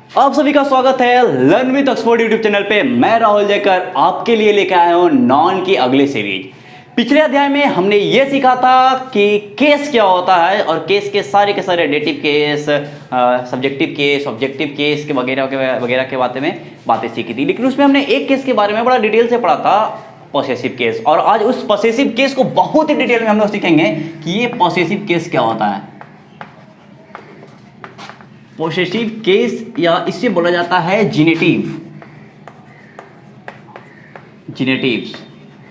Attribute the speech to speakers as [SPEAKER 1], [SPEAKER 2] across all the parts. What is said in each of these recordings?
[SPEAKER 1] आप सभी का स्वागत है learn with Oxford YouTube channel पे। मैं राहुल जयकर आपके लिए लेकर आया हूँ नॉन की अगली सीरीज। पिछले अध्याय में हमने ये सीखा था कि केस क्या होता है और केस के सारे dative case, subjective case, objective case के वगैरह के बातें सीखी थी। लेकिन उसमें हमने एक केस के बारे में बड़ा डिटेल से पढ़ा था, पॉसेसिव केस। और आज उस पॉसेसिव केस को बहुत ही डिटेल में हम लोग सीखेंगे कि ये पॉसेसिव केस क्या होता है। पॉसेसिव केस या इससे बोला जाता है जेनेटिव्स।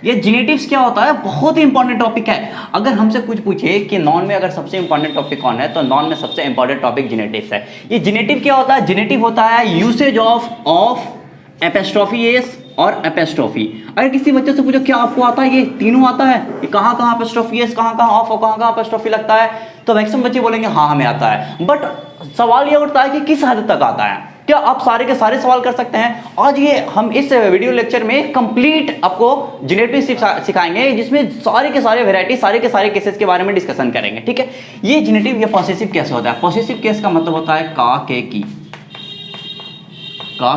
[SPEAKER 1] ये जेनेटिव्स क्या होता है, बहुत ही इंपॉर्टेंट टॉपिक है। अगर हमसे कुछ पूछे कि नॉन में अगर सबसे इंपॉर्टेंट टॉपिक कौन है, तो नॉन में सबसे इंपॉर्टेंट टॉपिक जेनेटिव्स है। ये जेनेटिव क्या होता है? जेनेटिव होता है यूसेज ऑफ एपिस्ट्रोफी एस और एपिस्ट्रोफी। अगर किसी बच्चे से पूछो क्या आपको आता है, ये तीनों आता है, ये कहाँ कहाँ एपिस्ट्रोफी एस, कहाँ कहाँ ऑफ और कहाँ कहाँ एपिस्ट्रोफी लगता है, तो मैक्सिमम बच्चे बोलेंगे हाँ हमें आता है। बट सवाल ये उठता है कि किस हद तक आता है। क्या आप सारे के सारे सवाल कर सकते हैं? आज ये हम इस वीडियो लेक्चर में कंप्लीट आपको जेनेटिव सिखाएंगे, जिसमें सारे के सारे वैरायटी, सारे के सारे केसेस के बारे में डिस्कशन करेंगे। ठीक है, ये जेनेटिव या पॉसेसिव कैसे होता है? पॉसेसिव केस का मतलब होता है का के की, का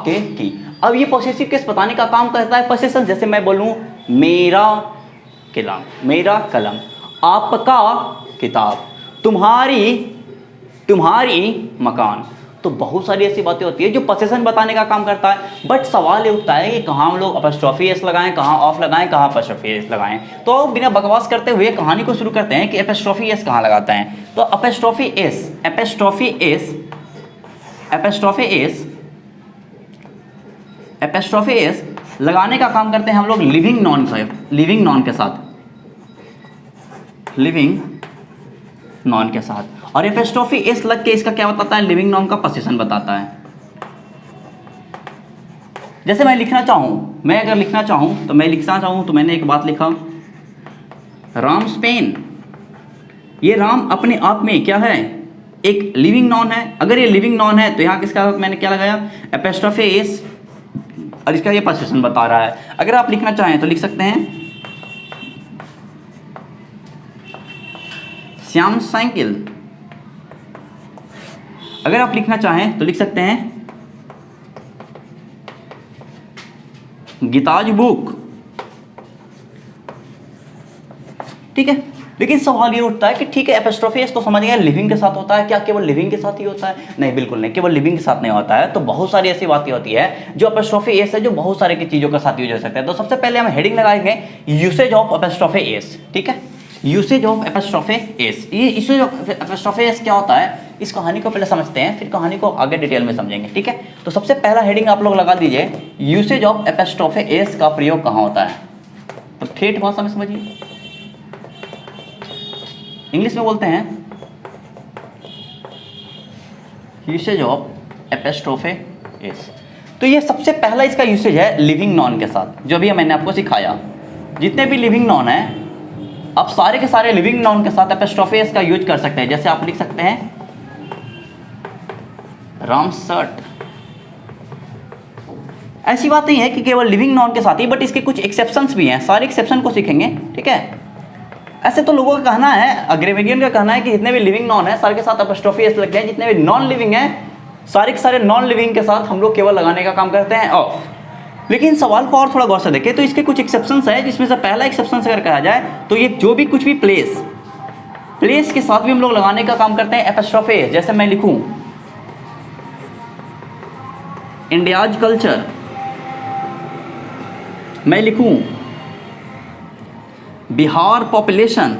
[SPEAKER 1] के की। अब ये पॉसेसिव केस बताने का काम करता है पॉसेशन। जैसे मैं बोलूं मेरा कलम, आपका किताब, तुम्हारी मकान, तो बहुत सारी ऐसी बातें होती है जो पॉसेशन बताने का काम करता है। बट सवाल ये उठता है कि कहाँ हम लोग एपिस्ट्रोफी एस लगाएं, कहाँ ऑफ लगाएं, कहाँ एपिस्ट्रोफी एस लगाएं। तो बिना बकवास करते हुए कहानी को शुरू करते हैं कि एपिस्ट्रोफी एस कहाँ लगाते हैं। तो एपिस्ट्रोफी एस लगाने का काम करते हैं हम लोग लिविंग नॉन के साथ। और एपिस्ट्रोफी एस लग के इसका क्या बताता है? लिविंग नॉन का पोजीशन बताता है। जैसे मैं अगर लिखना चाहूं तो मैंने एक बात लिखा, राम्स पेन। ये राम अपने आप में क्या है? एक लिविंग नॉन है। अगर ये लिविंग नॉन है तो यहाँ किसका मैंने क्या लगाया? एपिस्ट्रोफी एस, और इसका ये पोजीशन बता रहा है। अगर आप लिखना चाहें तो लिख सकते हैं श्याम साइकिल। अगर आप लिखना चाहें तो लिख सकते हैं गीताज बुक। ठीक है, लेकिन सवाल ये उठता है कि ठीक है, एपिस्ट्रोफी एस तो समझ गया लिविंग के साथ होता है, क्या केवल लिविंग के साथ ही होता है? नहीं, बिल्कुल नहीं, केवल लिविंग के साथ नहीं होता है। तो बहुत सारी ऐसी बातें होती है जो एपिस्ट्रोफी एस है, जो बहुत सारे की चीजों के साथ यूज हो सकता है। तो सबसे पहले हम हेडिंग लगाएंगे यूसेज ऑफ एपिस्ट्रोफी एस। ठीक है, यूसेज ऑफ एपिस्ट्रोफी एस। ये यूसेज ऑफ एपिस्ट्रोफी एस क्या होता है, इस कहानी को पहले समझते हैं, फिर कहानी को आगे डिटेल में समझेंगे। ठीक है, तो सबसे पहला हेडिंग आप लोग लगा दीजिए, यूसेज ऑफ एपिस्ट्रोफी एस का प्रयोग कहाँ होता है। तो ठेठ भाषा में समझिए, इंग्लिश में बोलते हैं यूसेज ऑफ एपिस्ट्रोफी एस। तो ये सबसे पहला इसका यूसेज है लिविंग नॉन के साथ, जो भी मैंने आपको सिखाया। जितने भी लिविंग नॉन है, आप सारे के सारे लिविंग नॉन के साथ एपिस्ट्रोफी एस का यूज कर सकते हैं। जैसे आप लिख सकते हैं राम शर्ट। ऐसी बात नहीं है कि केवल लिविंग नॉन के साथ ही, बट इसके कुछ एक्सेप्शंस भी हैं। सारे एक्सेप्शन को सीखेंगे। ठीक है, ऐसे तो लोगों का कहना है, ग्रामेरियन का कहना है कि जितने भी लिविंग नॉन है सारे के साथ एपिस्ट्रोफी एस लगते हैं, जितने भी नॉन लिविंग है सारे के सारे नॉन लिविंग के साथ हम लोग केवल लगाने का काम करते हैं ऑफ। लेकिन सवाल को और थोड़ा गौर से देखें तो इसके कुछ एक्सेप्शंस है, जिसमें से पहला एक्सेप्शन अगर कहा जाए तो ये जो भी कुछ भी प्लेस के साथ भी हम लोग लगाने का काम करते हैं एपिस्ट्रोफी एस। जैसे मैं लिखूं इंडियाज कल्चर, मैं लिखूं बिहार पॉपुलेशन,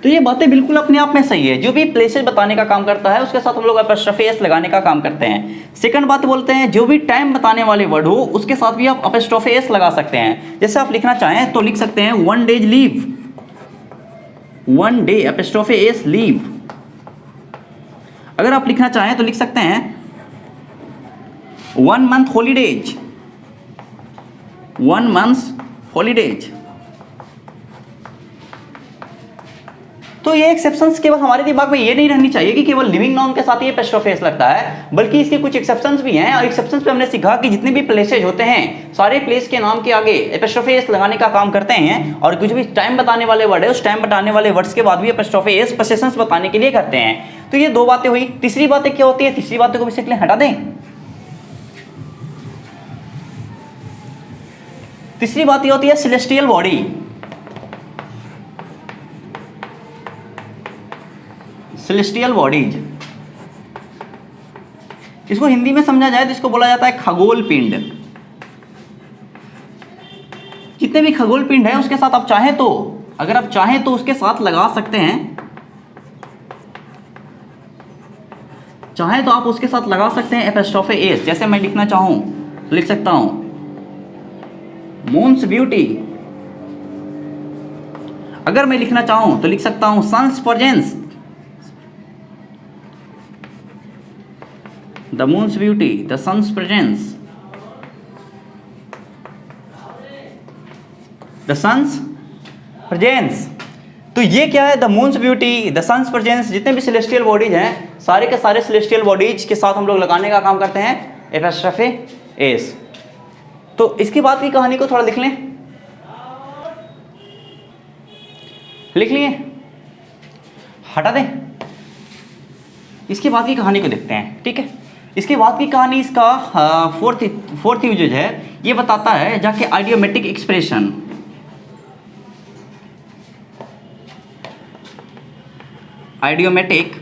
[SPEAKER 1] तो ये बातें बिल्कुल अपने आप में सही है। जो भी प्लेसेस बताने का काम करता है उसके साथ हम लोग एपिस्ट्रोफी एस लगाने का काम करते हैं। सेकंड बात बोलते हैं, जो भी टाइम बताने वाले वर्ड हो उसके साथ भी आप एपिस्ट्रोफी एस लगा सकते हैं। जैसे आप लिखना चाहें तो लिख सकते हैं one day apostrophe s leave. अगर आप लिखना चाहें तो लिख सकते हैं 1 month हॉलीडेज। तो ये एक्सेप्शंस केवल हमारे दिमाग में ये नहीं रहनी चाहिए कि केवल लिविंग नाउन के साथ ही एपोस्ट्रोफी एस लगता है, बल्कि इसके कुछ एक्सेप्शंस भी हैं। और एक्सेप्शंस पे हमने सीखा कि जितने भी प्लेसेज होते हैं सारे प्लेस के नाम के आगे एपोस्ट्रोफी एस लगाने का काम करते हैं, और कुछ भी टाइम बताने वाले वर्ड है उस टाइम बताने वाले वर्ड्स के बाद भी एपोस्ट्रोफी एस पोजीशंस बताने के लिए करते हैं। तो ये दो बातें हुई। तीसरी बातें क्या होती है? तीसरी बातें को बेसिकली हटा दें। तीसरी बात ये होती है सेलेस्टियल बॉडी। सेलेस्टियल बॉडीज, इसको हिंदी में समझा जाए तो इसको बोला जाता है खगोल पिंड। जितने भी खगोल पिंड है उसके साथ आप चाहें तो, अगर आप चाहें तो उसके साथ लगा सकते हैं, चाहे तो आप उसके साथ लगा सकते हैं एपोस्ट्रोफी एस। जैसे मैं लिखना चाहूं तो लिख सकता हूं मून्स ब्यूटी। अगर मैं लिखना चाहूं तो लिख सकता हूं sun's presence, the moon's beauty, the sun's presence, the sun's presence. तो ये क्या है? The moon's beauty, the sun's presence. जितने भी सेलेस्टियल बॉडीज हैं सारे के सारे सेलेस्टियल बॉडीज के साथ हम लोग लगाने का काम करते हैं एपोस्ट्रोफी एस। तो इसके बाद की कहानी को थोड़ा लिख लें, लिख लिए, हटा दें। इसके बाद की कहानी को देखते हैं, ठीक है। इसके बाद की कहानी इसका फोर्थ यूजेज है। ये बताता है जाके आइडियोमेटिक एक्सप्रेशन। आइडियोमेटिक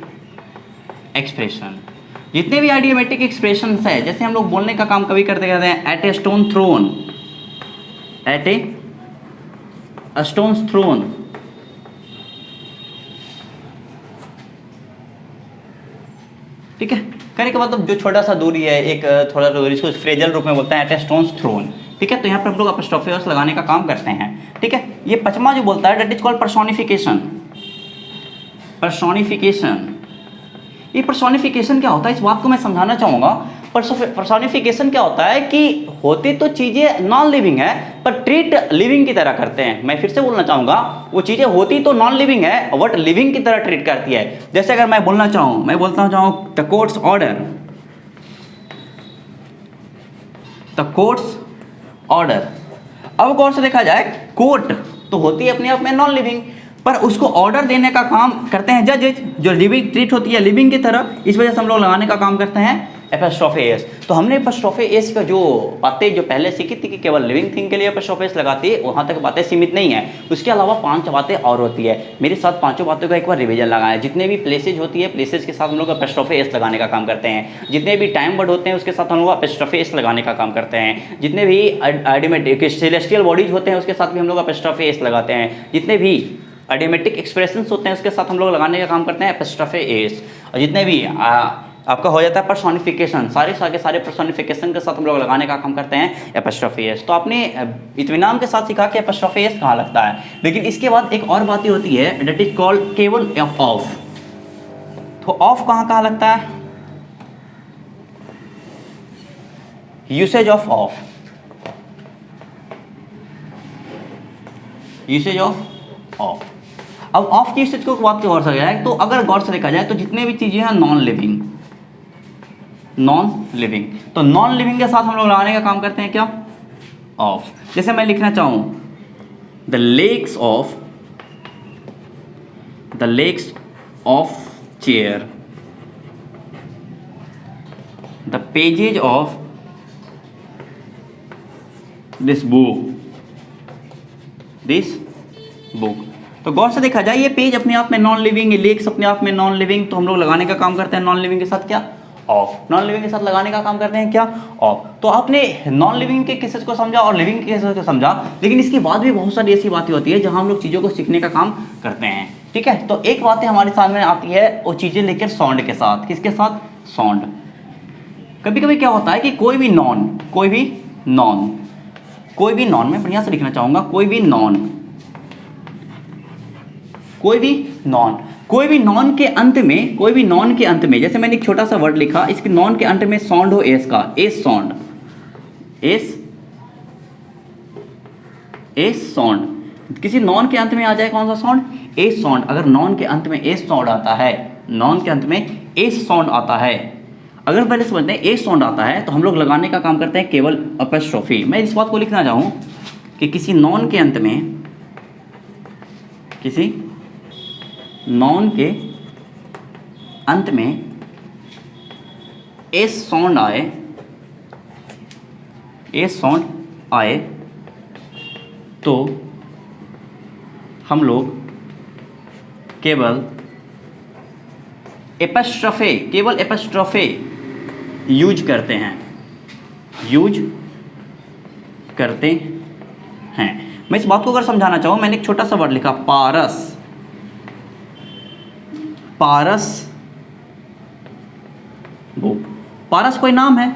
[SPEAKER 1] एक्सप्रेशन, जितने भी आइडियोमेटिक एक्सप्रेशन है, जैसे हम लोग बोलने का काम कभी करते रहते हैं at a stone thrown, at a stone thrown, ठीक है। कहने का मतलब जो छोटा सा दूरी है, एक थोड़ा दूरी, इसको फ्रेजल रूप में बोलते हैं एट ए स्टोन थ्रोन, ठीक है। तो यहाँ पर हम लोग एपोस्ट्रोफी एस लगाने का काम करते हैं, ठीक है। ये पांचवा जो बोलता है that is called personification. Personification, ये पर्सोनिफिकेशन क्या होता है इस बात को मैं समझाना चाहूँगा। पर्सोनिफिकेशन क्या होता है कि होती तो चीज़ें नॉन लिविंग है पर ट्रीट लिविंग की तरह करते हैं। मैं फिर से बोलना चाहूँगा, वो चीज़ें होती तो नॉन लिविंग है बट लिविंग की तरह ट्रीट करती है। जैसे अगर मैं बोलना चाहूँ, मैं बोलता चाहूँ the courts order, the courts order. अब गौर से देखा जाए, कोर्ट तो होती है अपने आप में नॉन लिविंग, पर उसको ऑर्डर देने का काम करते हैं जजेज, जो लिविंग ट्रीट होती है लिविंग की तरह। इस वजह से हम लोग लगाने का काम करते हैं एपोस्ट्रोफी एस। तो हमने एपोस्ट्रोफी एस का जो बातें जो पहले सीखी थी कि केवल लिविंग थिंग के लिए एपोस्ट्रोफी एस लगाती है, वहाँ तक बातें सीमित नहीं है। उसके अलावा 5 बातें और होती है। मेरे साथ 5 बातों का एक बार रिवीजन लगाएं। जितने भी प्लेसेज होती है, प्लेसेज के साथ हम लोग एपोस्ट्रोफी एस लगाने का काम करते हैं। जितने भी टाइम वर्ड होते हैं उसके साथ हम लोग एपोस्ट्रोफी एस लगाने का काम करते हैं। जितने भी आइडियोमेटिक सेलेस्टियल बॉडीज होते हैं उसके साथ भी हम लोग एपोस्ट्रोफी एस लगाते हैं। जितने भी आइडियोमेटिक एक्सप्रेशंस होते हैं उसके साथ हम लोग लगाने का काम करते हैं एपोस्ट्रोफी एस। और जितने भी आपका हो जाता है पर्सोनिफिकेशन, सारे पर्सोनिफिकेशन के साथ हम लोग लगाने का काम करते हैं एपोस्ट्रोफी एस। तो आपने इत्मीनान के साथ सीखा कि एपोस्ट्रोफी एस कहाँ लगता है। लेकिन इसके बाद एक और बात होती है दैट इज कॉल्ड केवल ऑफ। तो ऑफ कहाँ लगता है? Usage of of, usage of of. अब ऑफ की यूसेज को बात गौर से जाए तो अगर गौर से देखा जाए तो जितने भी चीजें हैं नॉन लिविंग, नॉन लिविंग, तो नॉन लिविंग के साथ हम लोग लगाने का काम करते हैं क्या? ऑफ। जैसे मैं लिखना चाहूं the legs of chair, the pages of this book. तो गौर से देखा जाए ये पेज अपने आप में नॉन लिविंग, लेग्स अपने आप में नॉन लिविंग, तो हम लोग लगाने का काम करते हैं नॉन लिविंग के साथ क्या? ऑफ। नॉन लिविंग के साथ लगाने का काम करते हैं क्या? ऑफ। तो आपने नॉन लिविंग के केसेस को समझा और लिविंग के केसेस को समझा, लेकिन इसके बाद भी बहुत सारी ऐसी बातें होती है जहां हम लोग चीज़ों को सीखने का काम करते हैं, ठीक है। तो एक बात हमारे सामने आती है वो चीज़ें लेकर साउंड के साथ। किसके साथ? साउंड। कभी कभी क्या होता है कि कोई भी नॉन, मैं बढ़िया से लिखना चाहूँगा, कोई भी नॉन के अंत में, जैसे मैंने एक छोटा सा वर्ड लिखा, इसके नॉन के अंत में साउंड हो एस का, एस साउंड, किसी नॉन के अंत में आ जाए कौन सा साउंड, एस साउंड। अगर नॉन के अंत में एस साउंड आता है, नॉन के अंत में एस साउंड आता है, अगर पहले समझते हैं एस साउंड आता है तो हम लोग लगाने का काम करते हैं केवल अपस्ट्रोफी। मैं इस बात को लिखना चाहूँ कि किसी नॉन के अंत में, किसी नॉन के अंत में एस साउंड आए, एस साउंड आए तो हम लोग केवल एपस्ट्रफे, केवल एपस्ट्रफे यूज करते हैं, यूज करते हैं। मैं इस बात को अगर समझाना चाहूँ, मैंने एक छोटा सा वर्ड लिखा पारस, पारस वो, पारस कोई नाम है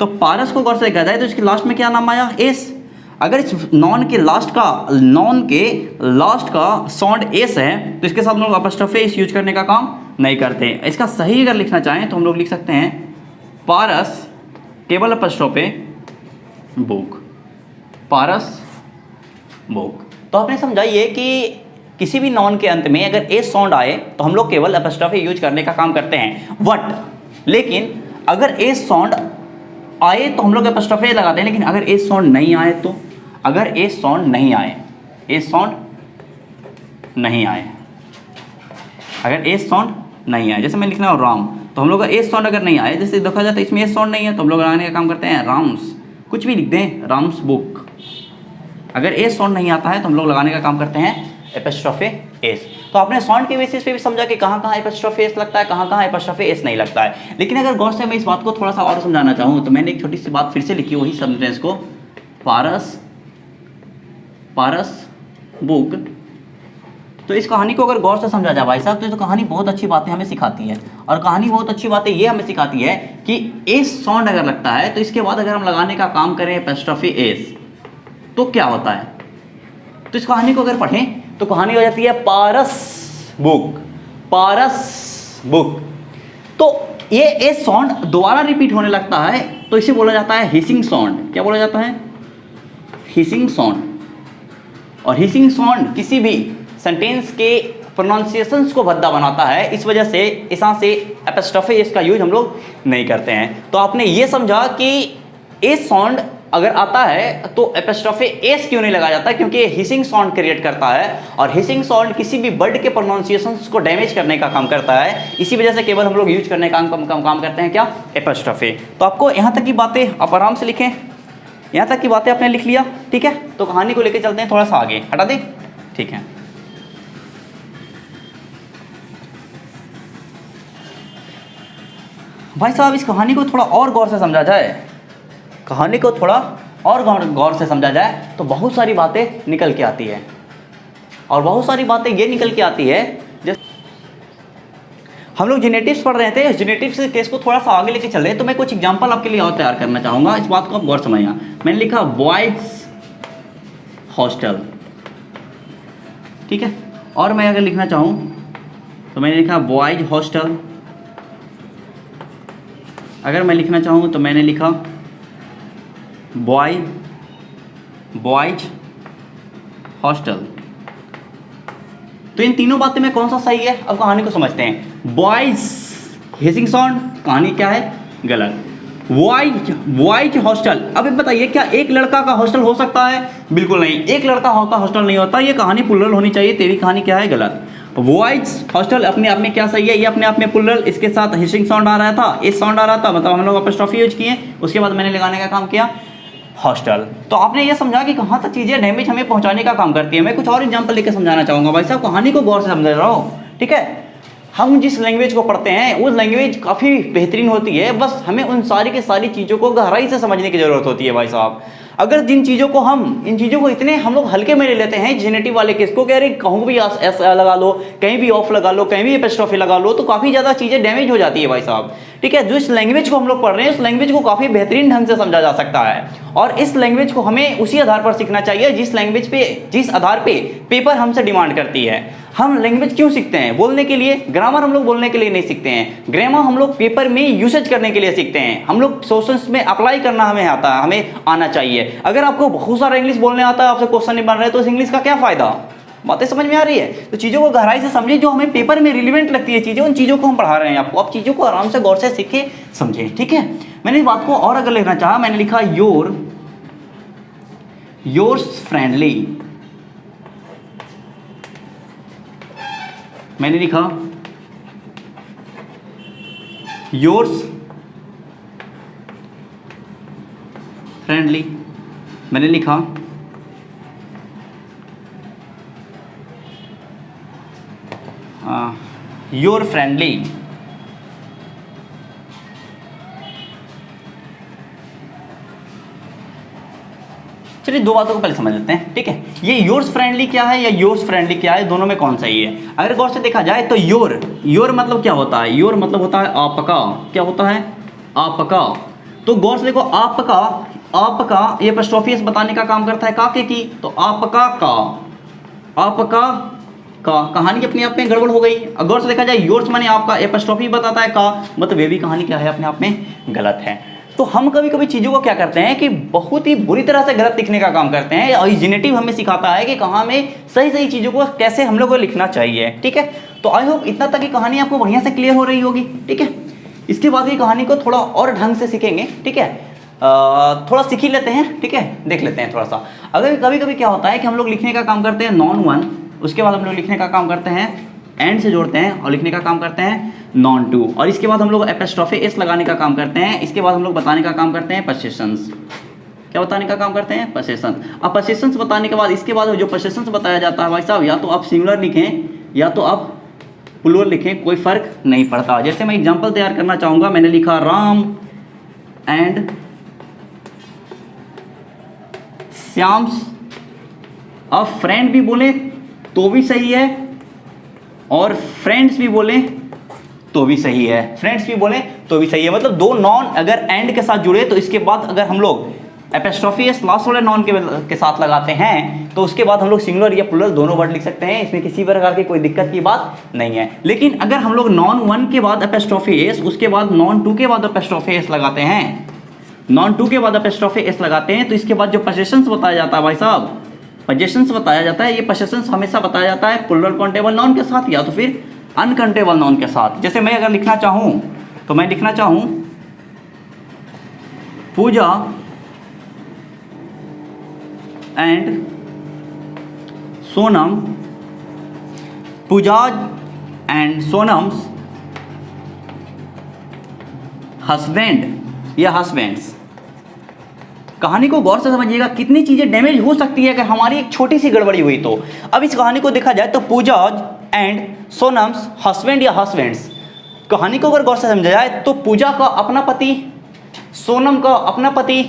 [SPEAKER 1] तो पारस को गौर से देखा जाए तो इसके लास्ट में क्या नाम आया, एस। अगर इस नॉन के लास्ट का, नॉन के लास्ट का साउंड एस है तो इसके साथ हम लोग अपस्ट्रोफे एस यूज करने का काम नहीं करते। इसका सही अगर लिखना चाहें तो हम लोग लिख सकते हैं पारस केवल अपस्ट्रोफे बुक, पारस बुक। तो आपने समझा ये कि किसी भी नॉन के अंत में अगर एस साउंड आए तो हम लोग केवल अपस्ट्रोफे यूज करने का काम करते हैं, वट। लेकिन अगर एस साउंड आए तो हम लोग अपस्ट्रोफे लगाते हैं, लेकिन अगर एस साउंड नहीं आए तो, अगर एस साउंड नहीं आए, एस साउंड नहीं आए, अगर एस साउंड नहीं आए, जैसे मैं लिखना है राम, तो हम लोग का एस साउंड अगर नहीं आए, जैसे देखा जाए तो इसमें एस साउंड नहीं है तो हम लोग लगाने का काम करते हैं राम्स, कुछ भी लिख दें, राम्स बुक। अगर एस साउंड नहीं आता है तो हम लोग लगाने का काम करते हैं एपस्ट्रोफे एस। तो आपने साउंड के बेसिस पे भी समझा कि कहाँ कहाँ एपस्ट्रोफे एस लगता है, कहाँ कहाँ एपस्ट्रोफे एस नहीं लगता है। लेकिन अगर गौर से मैं इस बात को थोड़ा सा और समझाना चाहूँ तो मैंने एक छोटी सी बात फिर से लिखी, वही सेंटेंस को, पारस, पारस बुक। तो इस कहानी को अगर गौर से समझा जाए भाई साहब तो कहानी बहुत अच्छी बातें हमें सिखाती है। और कहानी बहुत अच्छी बातें ये हमें सिखाती है कि एस साउंड अगर लगता है तो इसके बाद अगर हम लगाने का काम करें एपस्ट्रोफे एस तो क्या होता है। तो इस कहानी को अगर पढ़ें तो कहानी हो जाती है पारस बुक, पारस बुक। तो ये एस साउंड दोबारा रिपीट होने लगता है तो इसे बोला जाता है हिसिंग साउंड। क्या बोला जाता है, हिसिंग साउंड। और हिसिंग साउंड किसी भी सेंटेंस के प्रोनाउंसिएशंस को भद्दा बनाता है, इस वजह से इसा से एपस्ट्रोफे एस का यूज हम लोग नहीं करते हैं। तो आपने ये समझा कि एस साउंड अगर आता है तो एपस्ट्रोफे एस क्यों नहीं लगाया जाता, क्योंकि ये हिसिंग साउंड क्रिएट करता है और हिसिंग साउंड किसी भी वर्ड के प्रोनाउंसिएशंस को डैमेज करने का काम करता है। इसी वजह से केवल हम लोग यूज करने का काम करते हैं क्या, एपस्ट्रोफे। तो आपको यहाँ तक की बातें आप आराम से लिखें, यहाँ तक की बातें आपने लिख लिया, ठीक है। तो कहानी को लेकर चलते हैं थोड़ा सा आगे, हटा दें, ठीक है। भाई साहब इस कहानी को थोड़ा और गौर से समझा जाए, कहानी को थोड़ा और गौर से समझा जाए तो बहुत सारी बातें निकल के आती है। और बहुत सारी बातें ये निकल के आती है, जैसे हम लोग जेनेटिक्स पढ़ रहे थे, जेनेटिक्स के केस को थोड़ा सा आगे लेके चल रहे हैं, तो मैं कुछ एग्जांपल आपके लिए और तैयार करना चाहूँगा। इस बात को आप गौर समझिए। मैंने लिखा बॉयज हॉस्टल, ठीक है। और मैं अगर लिखना चाहूँ तो मैंने लिखा बॉयज हॉस्टल। अगर मैं लिखना चाहूँ तो मैंने लिखा बॉयज हॉस्टल। तो इन तीनों बातें में कौन सा सही है, अब कहानी को समझते हैं। बॉयज हिसिंग साउंड, कहानी क्या है, गलत। बॉयज हॉस्टल, अब बताइए क्या एक लड़का का हॉस्टल हो सकता है, बिल्कुल नहीं, एक लड़का का हॉस्टल नहीं होता, ये कहानी प्लुरल होनी चाहिए, तेरी कहानी क्या है, गलत। बॉयज हॉस्टल अपने आप में क्या सही है, ये अपने आप में प्लुरल, इसके साथ हिसिंग साउंड आ रहा था, एस साउंड आ रहा था, मतलब हम लोग अपस्ट्रोफी यूज किए, उसके बाद मैंने लगाने का काम किया हॉस्टल। तो आपने ये समझा कि कहाँ तक चीज़ें डैमेज हमें पहुंचाने का काम करती है। मैं कुछ और एग्जांपल लेकर समझाना चाहूँगा भाई साहब, कहानी को गौर से समझ रहा हो, ठीक है। हम जिस लैंग्वेज को पढ़ते हैं वो लैंग्वेज काफ़ी बेहतरीन होती है, बस हमें उन सारी की सारी चीज़ों को गहराई से समझने की ज़रूरत होती है भाई साहब। अगर जिन चीज़ों को इन चीज़ों को इतने हम लोग हल्के में ले लेते हैं, जेनेटिव वाले केस को, कह रहे कहूँ भी एस लगा लो, कहीं भी ऑफ लगा लो, कहीं भी एपस्ट्रोफी लगा लो, तो काफ़ी ज़्यादा चीज़ें डैमेज हो जाती है भाई साहब, ठीक है। जो इस लैंग्वेज को हम लोग पढ़ रहे हैं उस लैंग्वेज को काफ़ी बेहतरीन ढंग से समझा जा सकता है, और इस लैंग्वेज को हमें उसी आधार पर सीखना चाहिए जिस लैंग्वेज पे, जिस आधार पे पेपर हमसे डिमांड करती है। हम लैंग्वेज क्यों सीखते हैं? बोलने के लिए। ग्रामर हम लोग बोलने के लिए नहीं सीखते हैं, ग्रामर हम लोग पेपर में यूसेज करने के लिए सीखते हैं। हम लोग सोशंस में अप्लाई करना हमें आता है, हमें आना चाहिए। अगर आपको बहुत सारा इंग्लिश बोलने आता है, आपसे क्वेश्चन नहीं बन रहा है, तो इस इंग्लिश का क्या फायदा? बातें समझ में आ रही है? तो चीज़ों को गहराई से समझें, जो हमें पेपर में रिलेवेंट लगती है चीज़ें, उन चीज़ों को हम पढ़ा रहे हैं आपको। आप चीज़ों को आराम से गौर से सीखें, समझें, ठीक है। मैंने इस बात को और अगर लिखना चाहा, मैंने लिखा योर्स फ्रेंडली। मैंने लिखा योर्स फ्रेंडली। मैंने लिखा योर फ्रेंडली। चलिए दो बातों को पहले समझ लेते हैं, ठीक है। ये योर्स फ्रेंडली क्या है या योर्स फ्रेंडली क्या है, दोनों में कौन सही है? अगर गौर से देखा जाए तो योर मतलब क्या होता है? योर मतलब होता है आपका। क्या होता है? आपका। तो गौर से देखो, आपका ये एपोस्ट्रोफी एस बताने का काम करता है काके की, तो आपका का कहानी अपने आप में गड़बड़ हो गई। गौर से देखा जाए योर्स माने आपका, एपोस्ट्रोफी बताता है का, मतलब वे भी कहानी क्या है अपने आप में गलत है। तो हम कभी कभी चीज़ों को क्या करते हैं कि बहुत ही बुरी तरह से गलत लिखने का काम करते हैं। और जेनेटिव हमें सिखाता है कि कहाँ में सही चीज़ों को कैसे हम लोग को लिखना चाहिए, ठीक है। तो आई होप इतना तक की कहानी आपको बढ़िया से क्लियर हो रही होगी, ठीक है। इसके बाद की कहानी को थोड़ा और ढंग से सीखेंगे, ठीक है। थोड़ा सीख ही लेते हैं, ठीक है, देख लेते हैं थोड़ा सा। अगर कभी कभी क्या होता है कि हम लोग लिखने का काम करते हैं नॉन वन, उसके बाद हम लोग लिखने का काम करते हैं एंड से जोड़ते हैं, और लिखने का काम करते हैं नॉन टू, और इसके बाद हम लोग एपोस्ट्रोफी एस लगाने का काम करते हैं। इसके बाद हम लोग बताने का काम करते हैं पोसेशंस। क्या बताने का काम करते हैं? पोसेशंस। अब पोसेशंस बताने के बाद इसके बाद जो पोसेशंस बताया जाता है भाई साहब, या तो आप सिंगुलर लिखें या तो आप प्लूरल लिखें, कोई फर्क नहीं पड़ता। जैसे मैं एग्जांपल तैयार करना चाहूँगा, मैंने लिखा राम एंड श्याम्स। अब फ्रेंड भी बोले तो भी सही है, और फ्रेंड्स भी बोले तो भी सही है। फ्रेंड्स भी बोले तो भी सही है, मतलब दो नॉन अगर एंड के साथ जुड़े तो इसके बाद अगर हम लोग एपोस्ट्रोफी एस लास्ट वाले नॉन के साथ लगाते हैं तो उसके बाद हम लोग सिंगुलर या प्लूरल दोनों वर्ड लिख सकते हैं। इसमें किसी प्रकार की कोई दिक्कत की बात नहीं है। लेकिन अगर हम लोग नॉन वन के बाद एपोस्ट्रोफी एस, उसके बाद नॉन टू के बाद एपोस्ट्रोफी एस लगाते हैं, नॉन टू के बाद एपोस्ट्रोफी एस लगाते हैं, तो इसके बाद जो पोसेशंस बताया जाता है भाई साहब, पोसेशंस बताया जाता है, ये पोसेशंस हमेशा बताया जाता है प्लूरल काउंटेबल नाउन के साथ या तो फिर अनकाउंटेबल नाउन के साथ। जैसे मैं अगर लिखना चाहूँ तो मैं लिखना चाहूँ Pooja and Sonam, Pooja's and Sonam's husband या हस्बैंड्स। कहानी को गौर से समझिएगा, कितनी चीजें डैमेज हो सकती है अगर हमारी एक छोटी सी गड़बड़ी हुई तो। अब इस कहानी को देखा जाए तो पूजाज एंड सोनम्स हस्बैंड या हस्बैंड्स, कहानी को अगर गौर से समझा जाए तो पूजा का अपना पति, सोनम का अपना पति,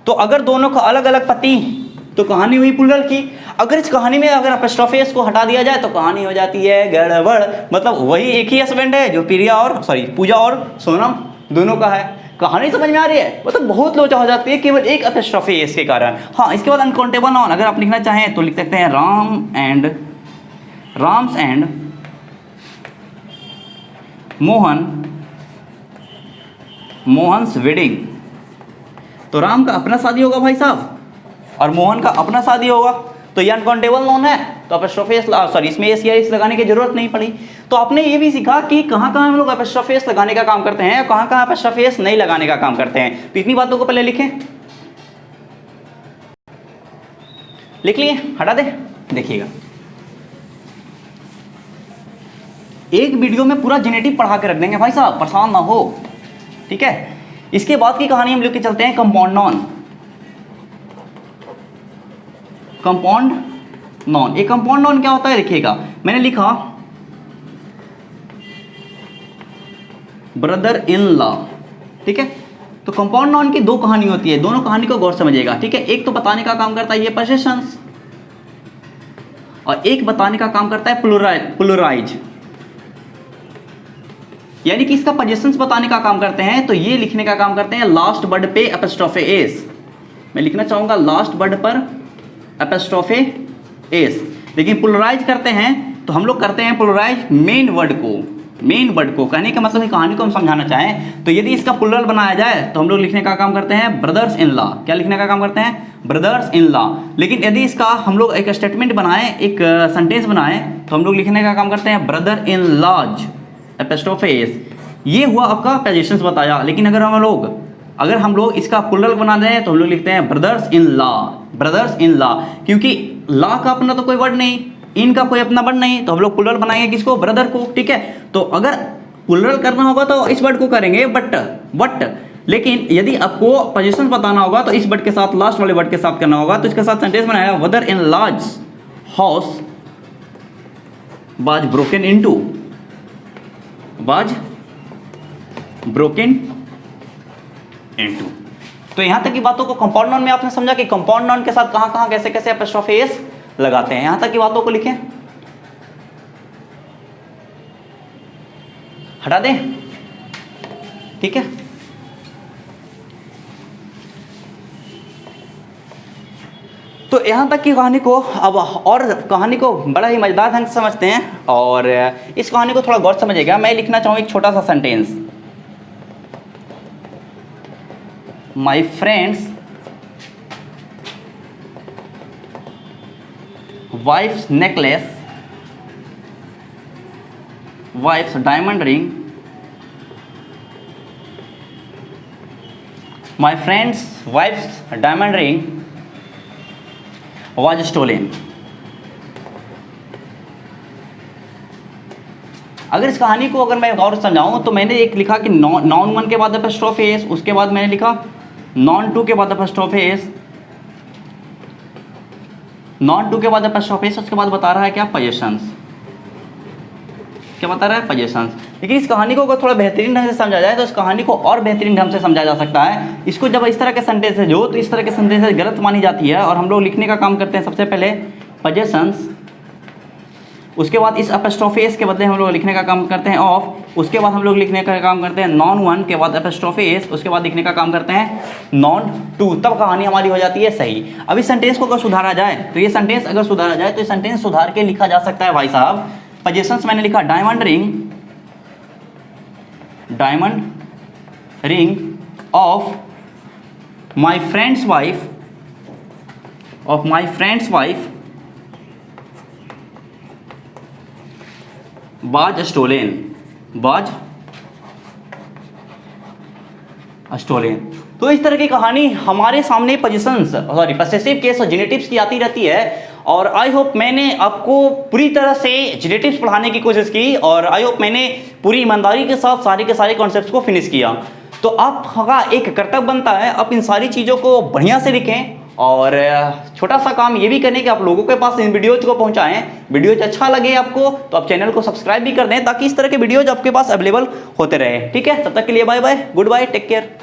[SPEAKER 1] तो अगर दोनों का अलग अलग पति तो कहानी हुई प्लूरल की। अगर इस कहानी में अगर एपोस्ट्रोफी एस को हटा दिया जाए तो कहानी हो जाती है गड़बड़, मतलब वही एक ही हस्बैंड है जो पूजा और सोनम दोनों का है। कहानी समझ में आ रही है? मतलब बहुत लोचा हो जाती है केवल एक एपोस्ट्रोफी एस के कारण। हाँ, इसके बाद अनकाउंटेबल नाउन अगर आप लिखना चाहें तो लिख सकते हैं राम्स एंड मोहन्स वेडिंग। तो राम का अपना शादी होगा भाई साहब और मोहन का अपना शादी होगा, तो ये अनकाउंटेबल नाउन है, तो एपोस्ट्रोफी एस इसमें एस या एस लगाने की जरूरत नहीं पड़ी। तो आपने ये भी सीखा कि कहाँ कहाँ हम लोग एपोस्ट्रोफी एस लगाने का काम करते हैं, कहाँ कहाँ एपोस्ट्रोफी एस नहीं लगाने का काम करते हैं। तो इतनी बातों को पहले लिखें, लिख लिए, हटा दे। देखिएगा एक वीडियो में पूरा जेनेटिव पढ़ा के रख देंगे भाई साहब, परेशान ना हो, ठीक है। इसके बाद की कहानी हम लेके चलते हैं कंपाउंड नॉन। कंपाउंड नॉन, एक कंपाउंड नॉन क्या होता है देखिएगा, मैंने लिखा ब्रदर इन लॉ, ठीक है। तो कंपाउंड नॉन की दो कहानी होती है, दोनों कहानी को गौर समझिएगा, ठीक है। एक तो बताने का काम करता है ये पोसेशंस, और एक बताने का काम करता है प्लूराइज, यानी कि इसका पोसेशंस बताने का काम करते हैं, तो ये लिखने का काम करते हैं लास्ट वर्ड पे एपोस्ट्रोफी एस। मैं लिखना चाहूंगा लास्ट वर्ड पर एपोस्ट्रोफी एस, लेकिन प्लूराइज करते हैं तो हम लोग करते हैं प्लुरलाइज मेन वर्ड को। मेन वर्ड को कहने का मतलब है कहानी को हम समझाना चाहें तो यदि इसका प्लुरल बनाया जाए तो हम लोग लिखने का काम करते हैं ब्रदर्स इन लॉ। क्या लिखने का काम करते हैं? Brothers in law. लेकिन यदि इसका हम लोग एक स्टेटमेंट बनाएं, एक सेंटेंस बनाएं, तो हम लोग लिखने का काम करते हैं brother in laws apostrophe s. ये हुआ आपका पोजीशंस बताया। लेकिन अगर हम लोग इसका प्लुरल बना दें तो हम लोग लिखते हैं brothers in law. Brothers in law, क्योंकि लॉ का अपना तो कोई वर्ड नहीं, इनका कोई अपना वर्ड नहीं, तो हम लोग प्लुरल बनाएंगे किसको? ब्रदर को। ठीक है, तो अगर प्लुरल करना होगा तो इस वर्ड को करेंगे बट लेकिन यदि आपको पोजीशन बताना होगा तो इस वर्ड के साथ, लास्ट वाले वर्ड के साथ करना होगा। तो इसके साथ सेंटेंस बनाया, Vadar in large house was broken into, was broken into. तो यहां तक की बातों को कंपाउंड नाउन में आपने समझा कि कंपाउंड नाउन के साथ कहां कहां कैसे कैसे एपोस्ट्रोफी एस लगाते हैं। यहां तक की बातों को लिखें, हटा दें। ठीक है, तो यहां तक की कहानी को अब और कहानी को बड़ा ही मजेदार ढंग से समझते हैं और इस कहानी को थोड़ा गौर समझिएगा। मैं लिखना चाहूँ एक छोटा सा sentence, my friend's wife's necklace, wife's diamond ring, my friend's wife's diamond ring was stolen. अगर इस कहानी को अगर मैं और समझाऊं तो मैंने एक लिखा कि नॉन वन के बाद एपोस्ट्रोफी एस, उसके बाद मैंने लिखा नॉन टू के बाद एपोस्ट्रोफी एस, नॉन टू के बाद एपोस्ट्रोफी एस, उसके बाद बता रहा है क्या? पोजीशंस। क्या बता रहा है? पोजीशंस। लेकिन इस कहानी को अगर थोड़ा बेहतरीन ढंग से समझा जाए तो इस कहानी को और बेहतरीन ढंग से समझा जा सकता है। इसको जब इस तरह के सेंटेंस है तो इस तरह के सेंटेंस गलत मानी जाती है और हम लोग लिखने का काम करते हैं सबसे पहले पोजीशंस, उसके बाद इस एपोस्ट्रोफी एस के बदले हम लोग लिखने का काम करते हैं ऑफ, उसके बाद हम लोग लिखने का काम करते हैं नॉन वन के बाद एपोस्ट्रोफी एस, उसके बाद लिखने का काम करते हैं नॉन टू। तब कहानी हमारी हो जाती है सही। अब इस सेंटेंस को अगर सुधारा जाए तो ये सेंटेंस अगर सुधारा जाए तो ये सेंटेंस सुधार के लिखा जा सकता है भाई साहब। पोजीशंस मैंने लिखा diamond ring of my friend's wife was stolen, was stolen. तो इस तरह की कहानी हमारे सामने पॉसेसिव केस और जेनेटिव्स की आती रहती है और आई होप मैंने आपको पूरी तरह से जेनेटिव्स पढ़ाने की कोशिश की और आई होप मैंने पूरी ईमानदारी के साथ सारे के सारे कॉन्सेप्ट्स को फिनिश किया। तो आपका एक कर्तव्य बनता है आप इन सारी चीज़ों को बढ़िया से लिखें और छोटा सा काम ये भी करें कि आप लोगों के पास इन वीडियोज को पहुंचाएं। वीडियोज अच्छा लगे आपको तो आप चैनल को सब्सक्राइब भी कर दें ताकि इस तरह के वीडियोज आपके पास अवेलेबल होते रहे। ठीक है, तब तक के लिए bye bye, good bye, take care.